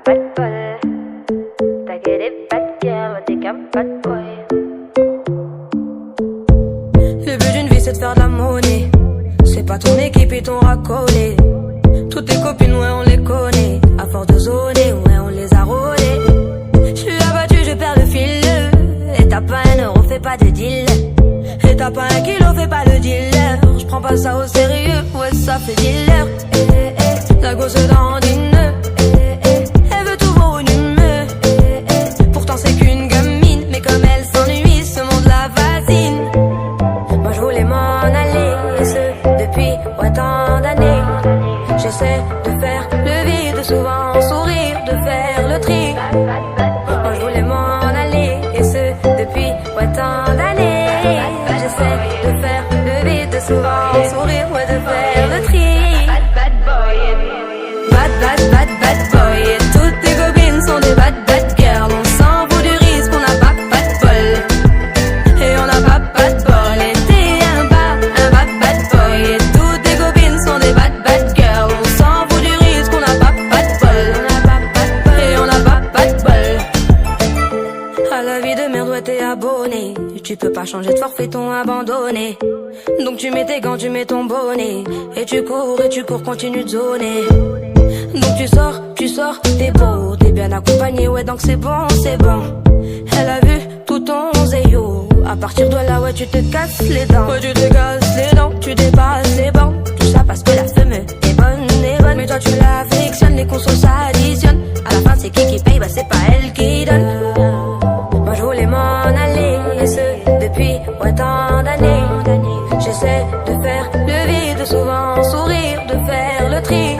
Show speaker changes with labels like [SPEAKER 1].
[SPEAKER 1] bad bol. T'as que des bad girls, t'es qu'un bad boy.
[SPEAKER 2] Le but d'une vie c'est de faire de la monnaie. C'est pas ton équipe et ton racolé. Toutes tes copines, ouais, on les connaît. À force de zoner, ouais, on les a rôlées. J'suis abattu, je perds le fil. Et t'as pas un euro, fais pas de deal. Et t'as pas un kilo, fais pas le dealer. J'prends pas ça au sérieux, ouais, ça fait dealer. La gosse dandine. Elle veut tout voir une humeur. Pourtant c'est qu'une gamine, mais comme elle s'ennuie, ce monde la fascine. Moi je voulais m'en aller, et ce depuis tant d'années. J'essaie de faire le vide, souvent sourire, de faire le tri. Moi je voulais m'en aller, et ce depuis tant d'années. J'essaie de faire le vide, souvent sourire, ouais, de faire le tri.
[SPEAKER 1] Bad boy.
[SPEAKER 2] Bad boy. Et toutes tes copines sont des bad girls. On s'en fout du risque, on n'a pas de bol. Et on n'a pas de bol. Et t'es un bad boy. Et toutes tes copines sont des bad girls. On s'en fout du risque, on n'a pas de bol. Et on n'a pas de bol. À la vie de merde, ouais, t'es abonné. Tu peux pas changer de forfait, ton abandonné. Donc tu mets tes gants, tu mets ton bonnet. Et tu cours, continue de zoner. Donc tu sors, t'es beau, t'es bien accompagné, ouais, donc c'est bon. Elle a vu tout ton zéyo. À partir de là, ouais, tu te casses les dents. Ouais, tu te casses les dents, tu dépasses les bancs. Tout ça parce que la femme est bonne. Mais toi tu l'affectionnes, les consos s'additionnent. À la fin c'est qui paye, bah c'est pas elle qui donne. Moi je voulais m'en aller, et ce depuis tant d'années. J'essaie de faire le vide, souvent sourire, de faire le tri.